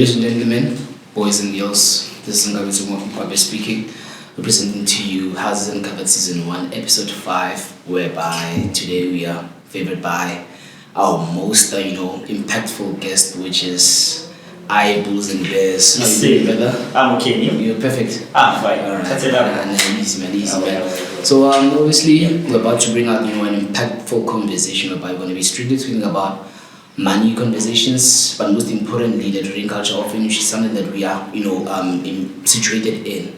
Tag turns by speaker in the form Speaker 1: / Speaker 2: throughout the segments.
Speaker 1: Ladies and gentlemen, boys and girls, this is Ngabitsu speaking, representing to you Houses Uncovered Season 1, Episode 5, whereby today we are favored by our most, impactful guest, which is ibulls.and.bears.
Speaker 2: How you doing, brother? I'm okay.
Speaker 1: You're perfect.
Speaker 2: I'm fine.
Speaker 1: All right.
Speaker 2: That's it.
Speaker 1: Easy, man. So, obviously, we're about to bring out, an impactful conversation whereby we're going to be strictly talking about money conversations, but most importantly, the trading culture of which is something that we are, situated in.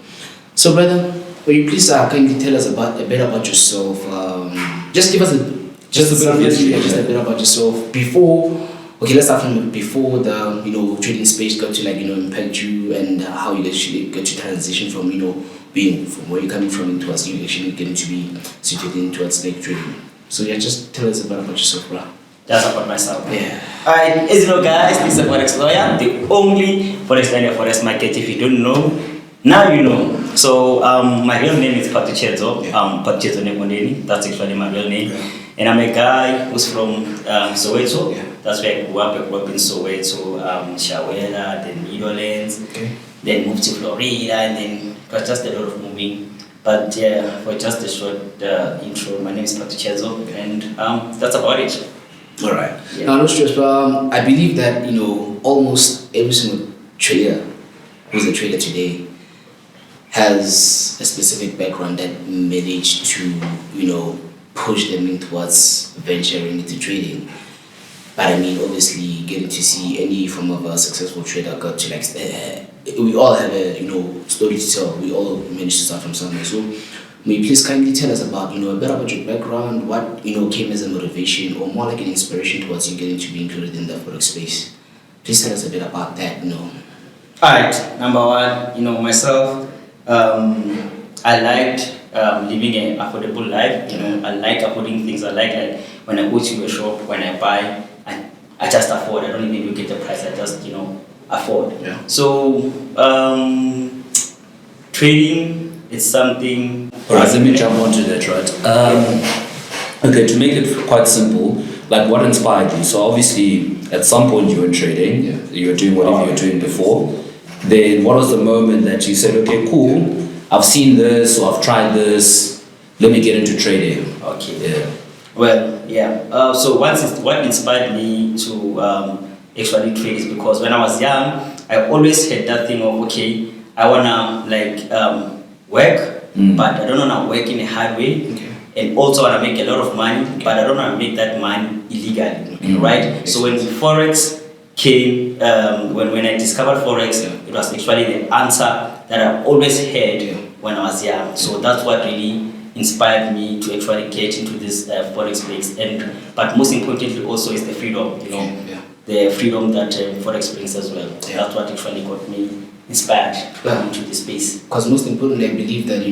Speaker 1: So, brother, will you please kindly tell us a bit about yourself? Just give us a bit about yourself before. Okay, let's start from before the trading space got to impact you, and how you actually got to transition from being from where you're coming from towards you actually getting to be situated in towards trading. So yeah, just tell us a bit about yourself, bro.
Speaker 2: Just about myself.
Speaker 1: Yeah.
Speaker 2: Alright, as you know, guys, this is a forex lawyer, the only forex lawyer for forex market. If you don't know, now you know. So my real name is Patrichezo. Patrichezo Nekondeni. That's actually my real name. Yeah. And I'm a guy who's from Soweto. Yeah. That's where I grew up. I grew up in Soweto, Shawela, then Meadowlands. Okay. Then moved to Florida, and then it was just a lot of moving. But yeah, for just a short intro, my name is Patrichezo, and that's about it.
Speaker 1: All right. Yeah. Now, no stress, but I believe that almost every single trader who's a trader today has a specific background that managed to push them in towards venturing into trading. But I mean, obviously, getting to see any form of a successful trader got to we all have a story to tell. We all managed to start from somewhere. So, may you please kindly tell us about a bit about your background, what came as a motivation or more like an inspiration towards you getting to be included in the forex space. Please tell us a bit about that.
Speaker 2: Alright, number one, myself, I liked living an affordable life. I like affording things. I like when I go to a shop, when I buy, I just afford. I don't even look at the price. I just afford. Yeah. So trading is something.
Speaker 3: Alright, let me jump onto that, right? Okay, to make it quite simple, what inspired you? So obviously, at some point you were trading, you were doing whatever you were doing before. Then what was the moment that you said, okay, cool, I've seen this or I've tried this, let me get into trading?
Speaker 2: Okay. Yeah. Well, yeah. So what inspired me to actually trade is because when I was young, I always had that thing of, okay, I wanna work, but I don't want to work in a hard way. Okay. And also I want to make a lot of money, but I don't want to make that money illegally, right? So when forex came, when I discovered forex, it was actually the answer that I always had when I was young. So that's what really inspired me to actually get into this forex space. But most importantly also is the freedom, the freedom that forex brings as well. Yeah. That's what actually got me inspired into this space.
Speaker 1: Because most importantly, I believe that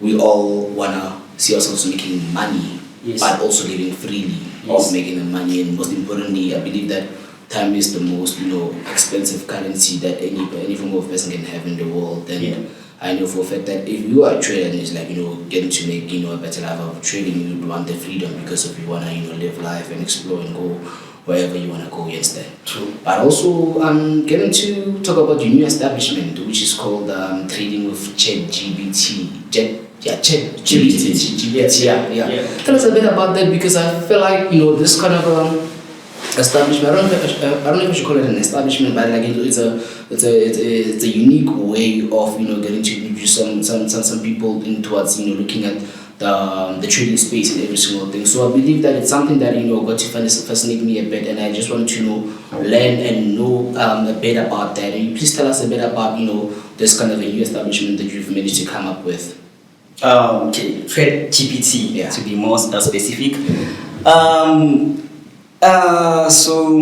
Speaker 1: we all wanna see ourselves making money, but also living freely of making the money. And most importantly, I believe that time is the most expensive currency that any form of person can have in the world. And I know for a fact that if you are a trader and it's getting to make a better life of trading, you would want the freedom because of you wanna live life and explore and go wherever you want to go, yes, there.
Speaker 2: True.
Speaker 1: But also, getting to talk about your new establishment, which is called Trading with ChatGPT. ChatGPT. Yeah. Tell us a bit about that, because I feel like this kind of establishment. I don't know if I should call it an establishment, but it's a unique way of getting to introduce some people in towards looking at the trading space and every single thing. So I believe that it's something that got to fascinate me a bit, and I just want to learn and know a bit about that. And please tell us a bit about this kind of a new establishment that you've managed to come up with.
Speaker 2: Okay, ChatGPT to be more specific. So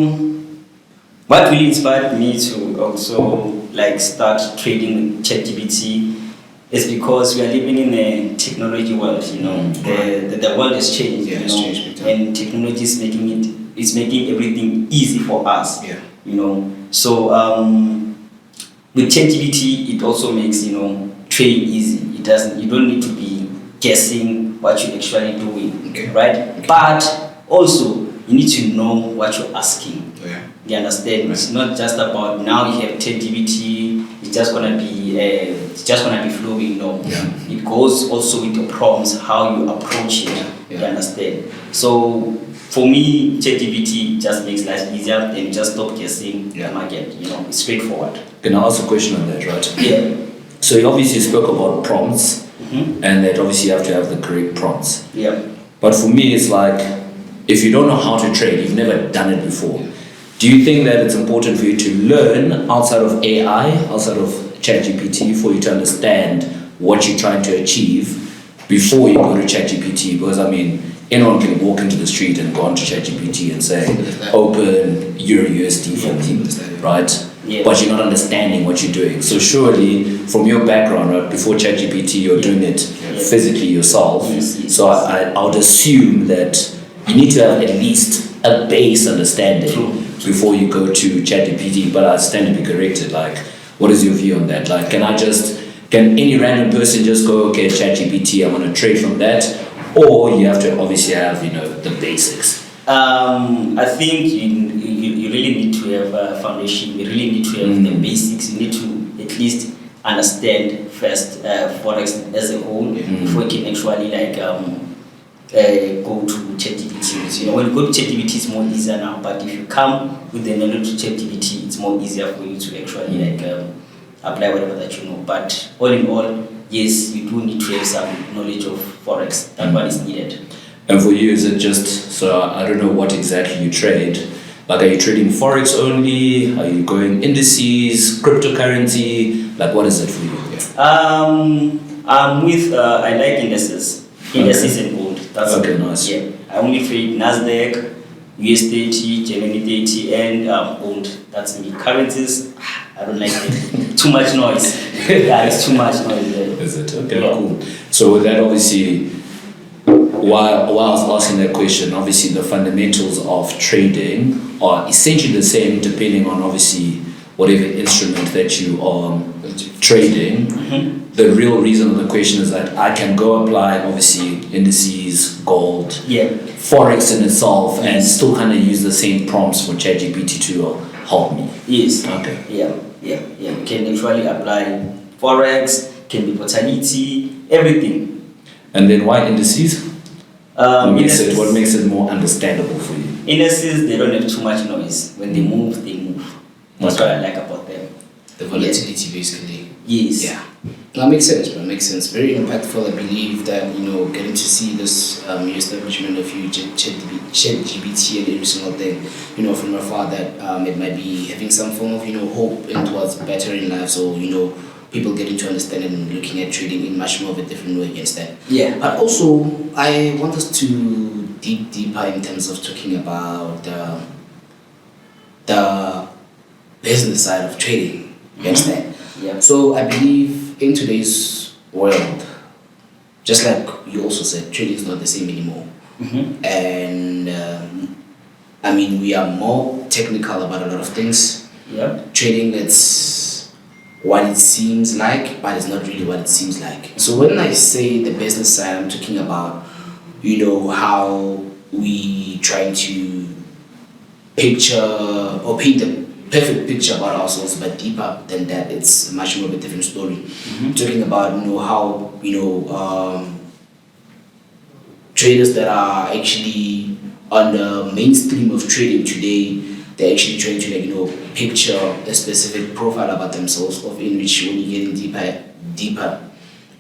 Speaker 2: what really inspired me to also start trading with ChatGPT is because we are living in a technology world. The world has changed.
Speaker 1: It's changed,
Speaker 2: and technology is making everything easy for us. So with ChatGPT, it also makes trading easy. You don't need to be guessing what you're actually doing, right? But also you need to know what you're asking. You understand? It's not just about now you have ChatGPT. It's just gonna be flowing. No, it goes also with the prompts, how you approach it. You understand? So for me, ChatGPT just makes life easier, and you just stop guessing the market. It's straightforward.
Speaker 3: Can I ask a question on that, right?
Speaker 2: Yeah.
Speaker 3: So you obviously spoke about prompts, and that obviously you have to have the correct prompts.
Speaker 2: Yeah.
Speaker 3: But for me, it's like, if you don't know how to trade, you've never done it before. Do you think that it's important for you to learn outside of AI, outside of ChatGPT, for you to understand what you're trying to achieve before you go to ChatGPT? Because I mean, anyone can walk into the street and go onto ChatGPT and say, open Euro USD for me, right?
Speaker 2: Yeah.
Speaker 3: But you're not understanding what you're doing. So surely, from your background, right, before ChatGPT, you're doing it physically yourself.
Speaker 2: Yes.
Speaker 3: So I would assume that you need to have at least a base understanding before you go to ChatGPT. But I stand to be corrected. Like, what is your view on that? Like, can any random person just go, okay, ChatGPT, I want to trade from that? Or you have to obviously have, the basics.
Speaker 2: I think you really need to have a foundation. You really need to have the basics. You need to at least understand first forex as a whole before you can actually go to ChatGPT. When you go to ChatGPT, it's more easier now. But if you come with the knowledge to ChatGPT, it's more easier for you to actually apply whatever that you know. But all in all, yes, you do need to have some knowledge of forex. That one is needed.
Speaker 3: And for you, is it just, so I don't know what exactly you trade. Like, are you trading forex only? Are you going indices, cryptocurrency? Like, what is it for you?
Speaker 2: I'm with, I like indices. Indices and gold. That's
Speaker 3: okay, nice.
Speaker 2: Yeah. I only trade NASDAQ, US30, Germany 30, and gold. That's me. Currencies, I don't like it. Too much noise. Yeah, it's too much noise there.
Speaker 3: Is it? Okay, cool. So with that, obviously, while I was asking that question, obviously the fundamentals of trading are essentially the same depending on obviously whatever instrument that you are trading. The real reason of the question is that I can go apply obviously indices, gold, forex in itself, and still kind of use the same prompts for ChatGPT to help me.
Speaker 2: Yes.
Speaker 3: Okay.
Speaker 2: Yeah. You can actually apply forex, can be volatility, everything.
Speaker 3: And then why indices? What makes
Speaker 2: Indices,
Speaker 3: it more understandable for you?
Speaker 2: Indices, they don't have too much noise. When they move, they move. That's what I like about them.
Speaker 1: The volatility, basically.
Speaker 2: Yes.
Speaker 1: Yeah. That makes sense, bro. Makes sense. Very impactful. I believe that, getting to see this establishment of you, ChatGPT and every single thing, from afar, that it might be having some form of, hope and towards better in life. So, people getting to understand and looking at trading in much more of a different way against that.
Speaker 2: Yeah.
Speaker 1: But also, I want us to dig deeper in terms of talking about the business side of trading. You understand?
Speaker 2: Yeah.
Speaker 1: So I believe in today's world, just like you also said, trading is not the same anymore. And we are more technical about a lot of things.
Speaker 2: Yeah.
Speaker 1: Trading, it's what it seems like, but it's not really what it seems like. So when I say the business side, I'm talking about, how we try to picture or paint the perfect picture about ourselves, but deeper than that, it's much more of a different story. Talking about how traders that are actually on the mainstream of trading today, they're actually trying to picture a specific profile about themselves, of in which when you're getting deeper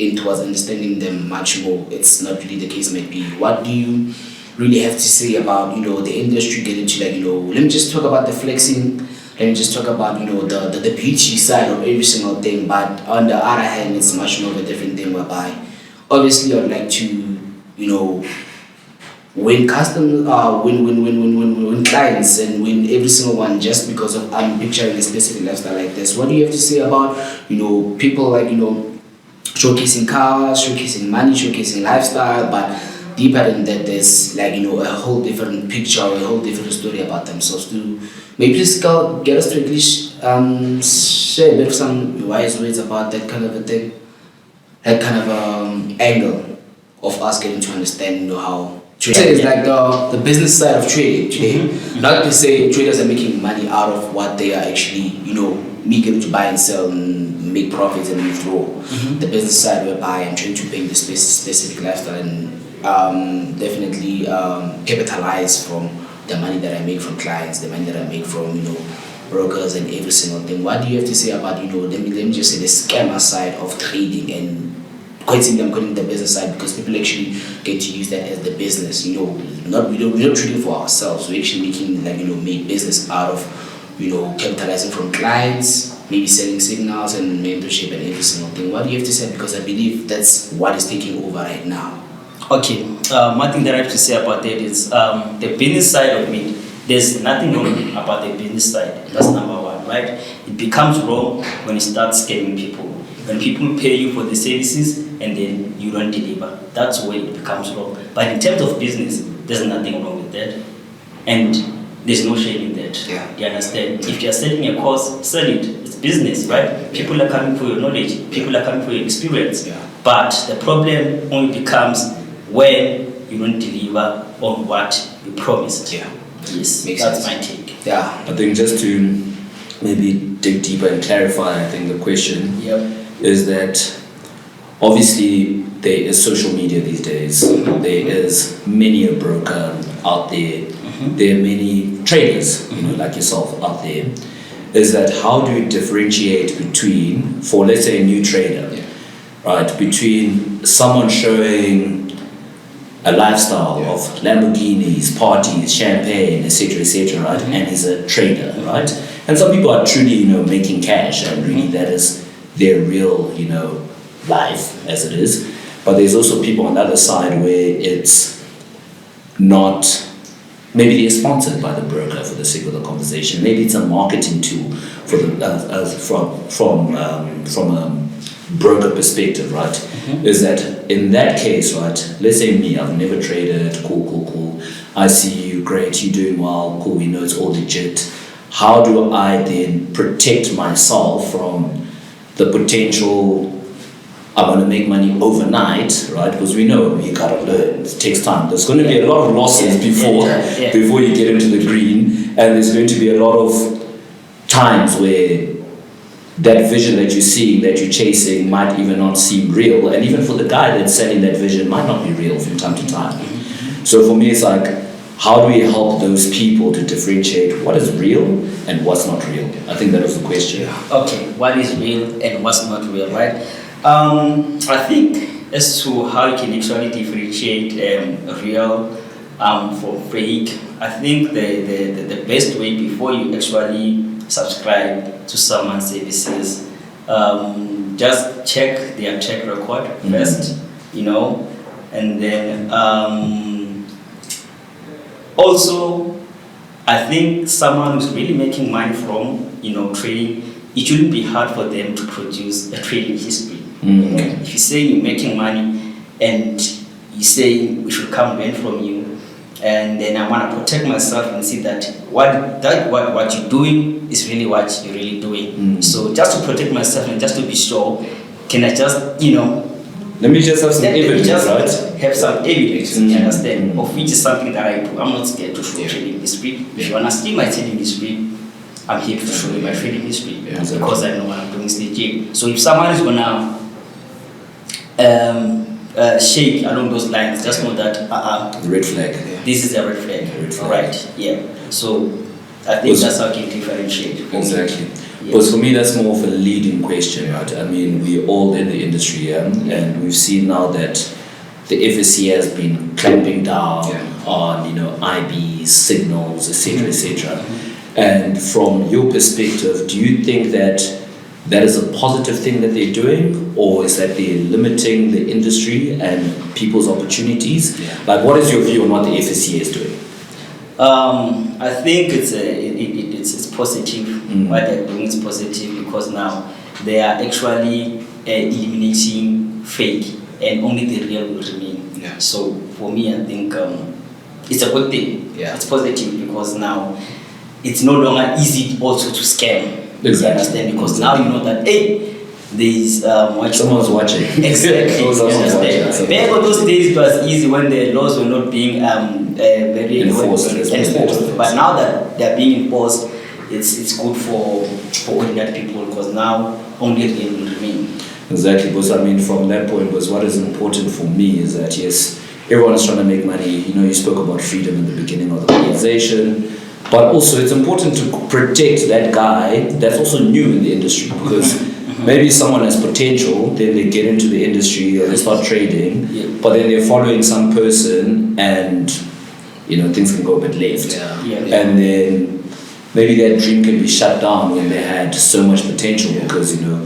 Speaker 1: in towards understanding them much more, it's not really the case might be. What do you really have to say about the industry getting to let me just talk about the flexing. Let me just talk about the beauty side of every single thing, but on the other hand, it's much more of a different thing whereby obviously I'd like to win customers, win clients, and win every single one just because of I'm picturing a specific lifestyle like this. What do you have to say about people showcasing cars, showcasing money, showcasing lifestyle, but deeper than that, there's a whole different picture, a whole different story about themselves. To maybe just get us to at least share a bit of some wise words about that kind of a thing, that kind of angle of us getting to understand how Trading is like the business side of trading today. Not to say traders are making money out of what they are actually, me getting to buy and sell and make profits and withdraw. The business side whereby I'm trying to build this specific lifestyle and definitely capitalize from the money that I make from clients, the money that I make from brokers and every single thing. What do you have to say about let me just say the scammer side of trading and quite simply I'm calling it the business side because people actually get to use that as the business. We're not trading for ourselves. We're actually making make business out of capitalizing from clients, maybe selling signals and mentorship and every single thing. What do you have to say? Because I believe that's what is taking over right now.
Speaker 2: Okay, one thing that I have to say about that is the business side of it. There's nothing wrong about the business side. That's number one, right? It becomes wrong when you start scamming people. When people pay you for the services and then you don't deliver, that's where it becomes wrong. But in terms of business, there's nothing wrong with that, and there's no shame in that.
Speaker 1: Yeah.
Speaker 2: You understand? If you're selling a course, sell it. It's business, right? People are coming for your knowledge. People are coming for your experience.
Speaker 1: Yeah.
Speaker 2: But the problem only becomes when you don't deliver on what you promised.
Speaker 1: Yeah.
Speaker 2: Yes,
Speaker 1: Makes
Speaker 2: that's
Speaker 1: sense.
Speaker 2: my take.
Speaker 1: Yeah.
Speaker 3: I think just to maybe dig deeper and clarify, I think the question is that obviously there is social media these days. There is many a broker out there. There are many traders, like yourself out there. Is that how do you differentiate between, for let's say a new trader, right, between someone showing a lifestyle of Lamborghinis, parties, champagne, etc., right? And he's a trader, right? And some people are truly, making cash, and really that is their real, life as it is. But there's also people on the other side where it's not. Maybe they're sponsored by the broker for the sake of the conversation. Maybe it's a marketing tool for from a broker perspective, right? Is that in that case, right? Let's say me, I've never traded. Cool. I see you, great. You're doing well. Cool. We know it's all legit. How do I then protect myself from the potential? I'm going to make money overnight, right? Because we know you gotta learn. It takes time. There's going to be a lot of losses before you get into the green, and there's going to be a lot of times where that vision that you're seeing, that you're chasing, might even not seem real, and even for the guy that's selling that vision, might not be real from time to time. So for me, it's like, how do we help those people to differentiate what is real and what's not real? I think that was the question.
Speaker 2: Okay, what is real and what's not real, right? I think as to how you can actually differentiate real from fake, I think the best way before you actually subscribe to someone's services, just check their track record first, and then also I think someone who's really making money from trading, it shouldn't be hard for them to produce a trading history. If you say you're making money and you say we should come learn from you, and then I want to protect myself and see that what you're doing is really what you're really doing. So just to protect myself and just to be sure, can I just
Speaker 3: let me just have some evidence, right?
Speaker 2: Have some evidence, you understand, of which is something that I do. I'm not scared to show trading history. If you want to see my trading history, I'm here to show you my trading history because I know what I'm doing is legit. So if someone is gonna shake along those lines, just know that
Speaker 3: red flag.
Speaker 2: This is a red flag. Right? Yeah. So I think that's how you can differentiate.
Speaker 3: Exactly. But for me, that's more of a leading question, right? I mean, we're all in the industry, and we've seen now that the FSC has been clamping down on, IBs, signals, etc. And from your perspective, do you think that is a positive thing that they're doing, or is that they're limiting the industry and people's opportunities? Like, what is your view on what the FSC is doing?
Speaker 2: I think it's positive. What they're doing is positive because now they are actually eliminating fake, and only the real will remain. So for me, I think it's a good thing. It's positive because now it's no longer easy also to scam.
Speaker 3: Exactly.
Speaker 2: Understand? Because now you know that there's
Speaker 3: Someone's watching.
Speaker 2: Exactly.
Speaker 3: Someone's watching. So-
Speaker 2: Back on those days, it was easy when the laws were not being very
Speaker 3: Enforced.
Speaker 2: But now that they're being enforced, it's good for ordinary people, because now only the will remain.
Speaker 3: Exactly, because I mean, from that point, was what is important for me is that yes, everyone is trying to make money. You know, you spoke about freedom in the beginning of the conversation, but also it's important to protect that guy that's also new in the industry, because maybe someone has potential, then they get into the industry or they start trading, but then they're following some person and you know things can go a bit left, and then maybe their dream can be shut down when they had so much potential because you know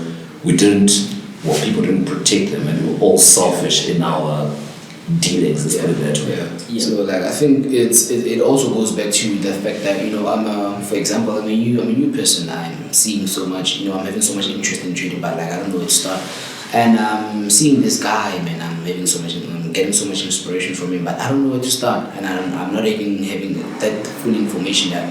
Speaker 3: people didn't protect them and we were all selfish in our dealings, let's put it that way.
Speaker 1: So like I think it also goes back to the fact that you know for example I'm a new person. I'm seeing so much, you know, I'm having so much interest in trading, but like I don't know where to start. And I'm seeing this guy, man, I'm getting so much inspiration from him, but I don't know where to start, and I'm not even having that full information that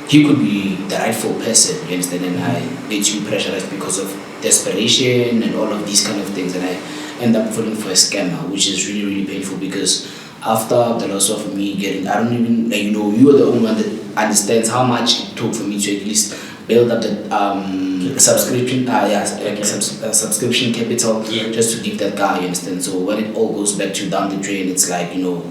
Speaker 1: he could be the rightful person, you understand? And I get too pressurized because of desperation and all of these kind of things, and I end up falling for a scammer, which is really, really painful because after the loss of me getting, I don't even, like, you know, you are the only one that understands how much it took for me to at least build up the subscription, subscription capital just to give that guy, you understand? So when it all goes back to down the drain, it's like, you know,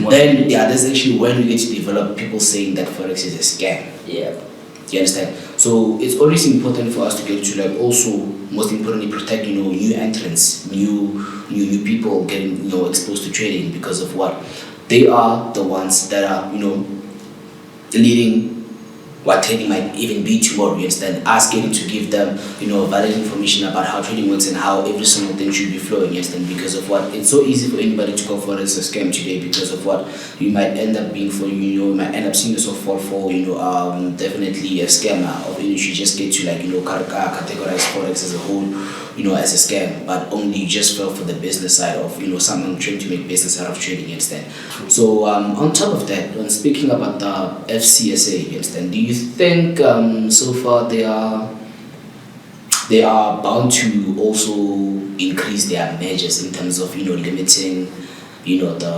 Speaker 1: then that's actually when we get to develop people saying that forex is a scam. You understand? So it's always important for us to get to like also most importantly protect, you know, new entrants, new people getting, you know, exposed to trading, because of what they are the ones that are, you know, leading what trading might even be tomorrow, you understand? Us getting to give them, you know, valid information about how trading works and how every single thing should be flowing, you understand? Because of what it's so easy for anybody to call for as a scam today, because of what you might end up being for, you know, you might end up seeing yourself fall for, you know, definitely a scammer, or you should just get to like, you know, categorize forex as a whole, you know, as a scam, but only you just fell for the business side of, you know, someone trying to make business out of trading, you understand? So on top of that, when speaking about the FCSA, you understand, do you think so far they are bound to also increase their measures in terms of, you know, limiting, you know, the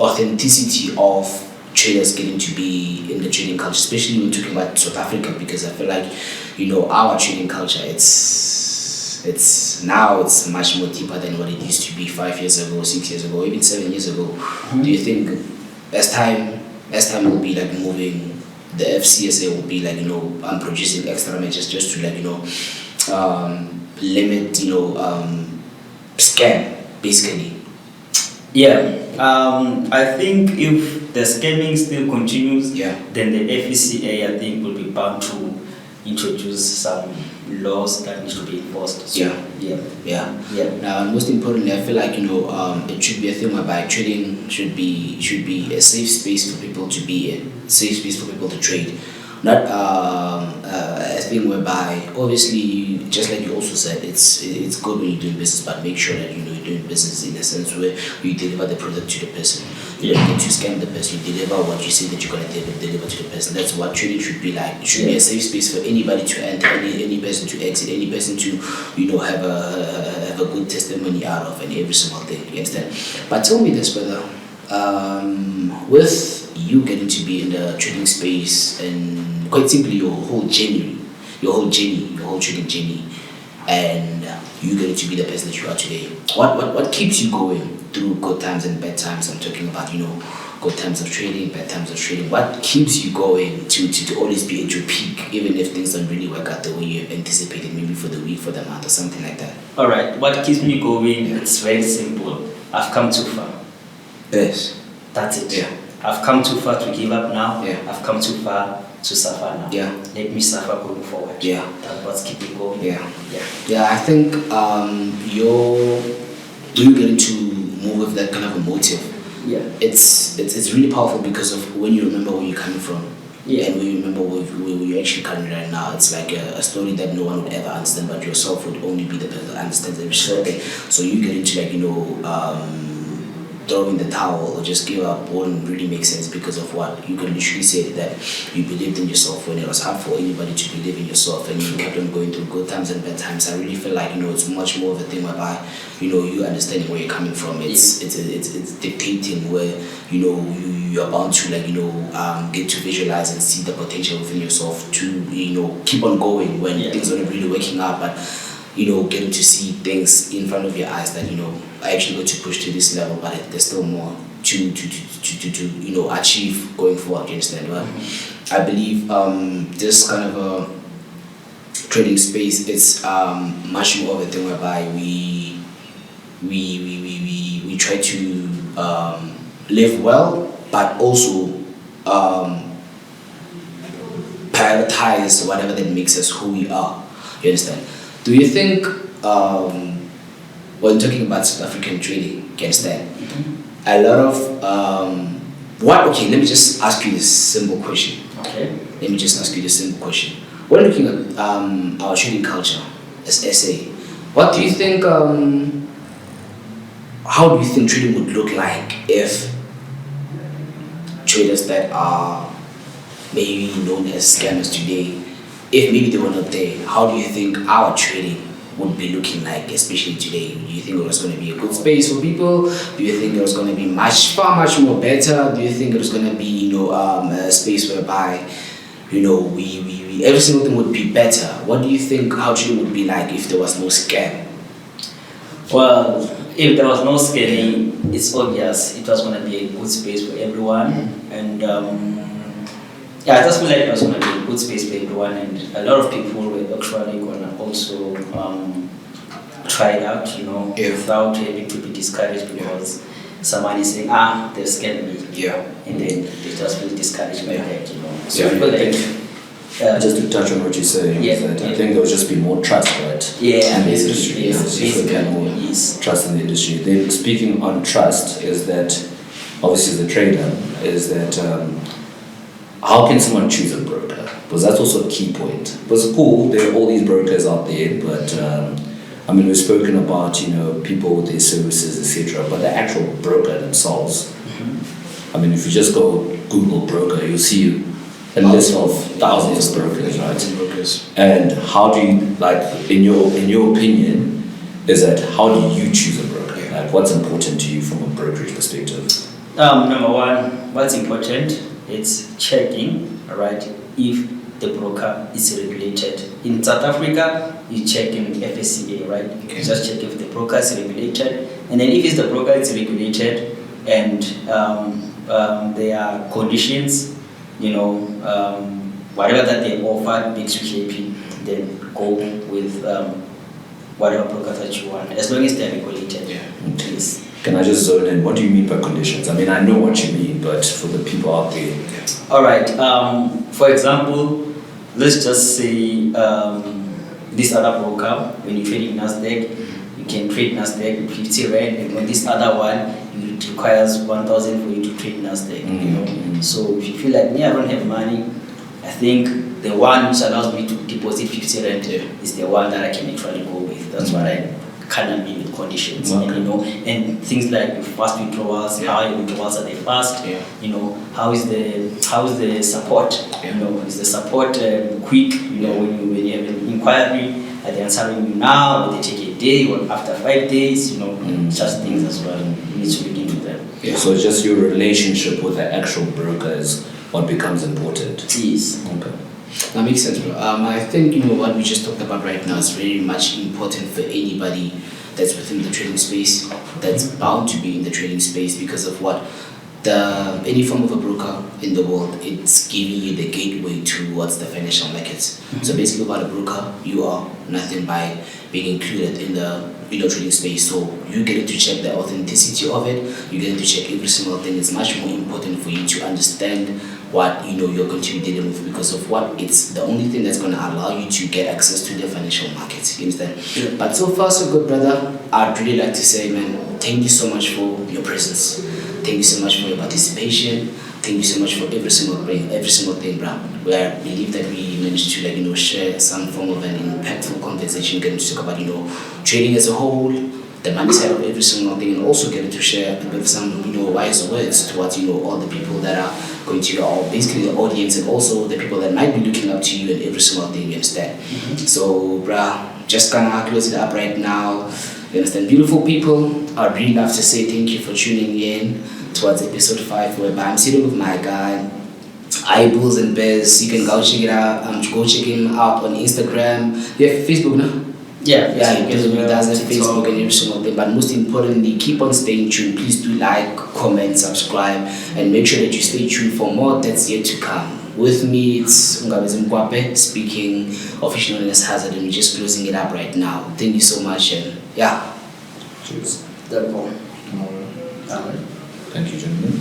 Speaker 1: authenticity of traders getting to be in the trading culture, especially when talking about South Africa, because I feel like, you know, our trading culture, it's now it's much more deeper than what it used to be 5 years ago, 6 years ago, even 7 years ago. Do you think as time will be like moving, the FCSA will be like, you know, producing extra measures just to like, you know, limit, you know, scam basically?
Speaker 2: I think if the scamming still continues, then the FCA I think will be bound to introduce some laws that need to be enforced.
Speaker 1: Now, most importantly, I feel like, you know, it should be a thing whereby trading should be a safe space for people to be in, safe space for people to trade, not a thing whereby obviously, just like you also said, it's good when you're doing business, but make sure that, you know, you're doing business in a sense where you deliver the product to the person. You don't get to scam the person, you deliver what you say that you're going to deliver to the person. That's what trading should be like. It should be a safe space for anybody to enter, any person to exit, any person to, you know, have a good testimony out of, and every single thing, you understand? But tell me this, brother, with you getting to be in the trading space and quite simply your whole trading journey, and you getting to be the person that you are today, what keeps you going through good times and bad times? I'm talking about, you know, good times of trading, bad times of trading. What keeps you going to always be at your peak, even if things don't really work out the way you anticipated, maybe for the week, for the month, or something like that?
Speaker 2: All right, what keeps me going? It's very simple. I've come too far.
Speaker 1: Yes.
Speaker 2: That's it. I've come too far to give up now. I've come too far to suffer now. Let me suffer going forward. That's what's keeping going.
Speaker 1: I think you getting to move with that kind of a motive. It's really powerful because of when you remember where you're coming from. And when you remember where you're actually coming right now, it's like a story that no one would ever understand, but yourself would only be the person that understands every single thing. So you get into like, you know, throw in the towel or just give up wouldn't really make sense, because of what you can literally say that you believed in yourself when it was hard for anybody to believe in yourself, and you kept on going through good times and bad times. I really feel like, it's much more of a thing whereby, you understanding where you're coming from. It's dictating where, you're bound to get to visualize and see the potential within yourself to, keep on going when things aren't really working out, but getting to see things in front of your eyes that, I actually got to push to this level, but there's still more to achieve going forward. You understand? Well, I believe this kind of a trading space, it's much more of a thing whereby we try to live well, but also prioritize whatever that makes us who we are. You understand? Do you think, when talking about South African trading, you understand, a lot of, let me just ask you this simple question.
Speaker 2: Okay.
Speaker 1: Let me just ask you this simple question. When looking at our trading culture as SA, what do you think, how do you think trading would look like if traders that are maybe known as scammers today, if maybe they were not there, how do you think our trading would be looking like, especially today? Do you think it was going to be a good space for people? Do you think it was going to be far much more better? Do you think it was going to be, a space whereby, we every single thing would be better? What do you think how trading would be like if there was no scam?
Speaker 2: Well, if there was no scamming, it's obvious it was going to be a good space for everyone, and I just feel like it was going to be a good space for everyone, and a lot of people were actually going to also try it out, without having to be discouraged because someone is saying, they've scammed me, and then they just feel discouraged by that, So I feel like,
Speaker 3: just to touch on what you're saying, I think there will just be more trust, right?
Speaker 2: Yeah,
Speaker 3: in the industry.
Speaker 2: basically,
Speaker 3: More trust in the industry. Then speaking on trust, is that obviously the trader is that how can someone choose a broker? Because that's also a key point. Because cool, there are all these brokers out there, but we've spoken about people with their services, etc. But the actual broker themselves, if you just go Google broker, you'll see a list of thousands of brokers, right? And how do you, in your opinion, is that how do you choose a broker? Like, what's important to you from a brokerage perspective?
Speaker 2: Number one, what's important? It's checking, right, if the broker is regulated. In South Africa, you check in FSCA, right?
Speaker 1: Okay.
Speaker 2: You just check if the broker is regulated, and then if it's the broker is regulated, and there are conditions, whatever that they offer makes you happy, then go with whatever broker that you want, as long as they're regulated. Please.
Speaker 3: Can I just zone in? What do you mean by conditions? I know what you mean, but for the people out there.
Speaker 2: All right. For example, let's just say this other broker, when you trade in Nasdaq, you can trade Nasdaq with 50 Rand, and on this other one, it requires 1,000 for you to trade Nasdaq. So if you feel like, I don't have money, I think the one which allows me to deposit 50 Rand is the one that I can actually go with. That's what I kind of mean with conditions.
Speaker 3: Okay.
Speaker 2: And things like fast withdrawals, how your withdrawals are they fast, how is the support, is the support quick, when you have an inquiry, are they answering you now, or they take a day, or after 5 days, such things as well. You need to look into them.
Speaker 3: So it's just your relationship with the actual broker is what becomes important.
Speaker 2: Yes.
Speaker 3: Okay.
Speaker 1: That makes sense, bro. I think what we just talked about right now is very much important for anybody that's within the trading space, that's bound to be in the trading space, because of what any form of a broker in the world, it's giving you the gateway towards the financial markets. So basically, about a broker, you are nothing by being included in the trading space. So you get to check the authenticity of it. You get to check every single thing. It's much more important for you to understand what you're going to be dealing with, because of what it's the only thing that's going to allow you to get access to the financial markets. You understand? But so far so good, brother. I'd really like to say, man, thank you so much for your presence. Thank you so much for your participation. Thank you so much for every single thing, bro. Where I believe that we managed to share some form of an impactful conversation, getting to talk about trading as a whole, the money side of every single thing, and also get to share a bit of some, wise words towards, all the people that are going to, or basically the audience, and also the people that might be looking up to you in every single thing, you understand? So, bruh, just gonna close it up right now. You understand? Beautiful people, I'd really love to say thank you for tuning in towards episode 5, whereby I'm sitting with my guy, ibulls.and.bears. You can go check it out. Go check him out on Instagram. You have Facebook, no?
Speaker 2: Yeah,
Speaker 1: He does have Facebook and every single thing. But most importantly, keep on staying tuned. Please do like, comment, subscribe, and make sure that you stay tuned for more that's yet to come. With me, it's Ungabezi Mkwape speaking, officially known as Hazard, and we're just closing it up right now. Thank you so much, and yeah.
Speaker 3: Cheers.
Speaker 2: That's all.
Speaker 3: Thank you, gentlemen.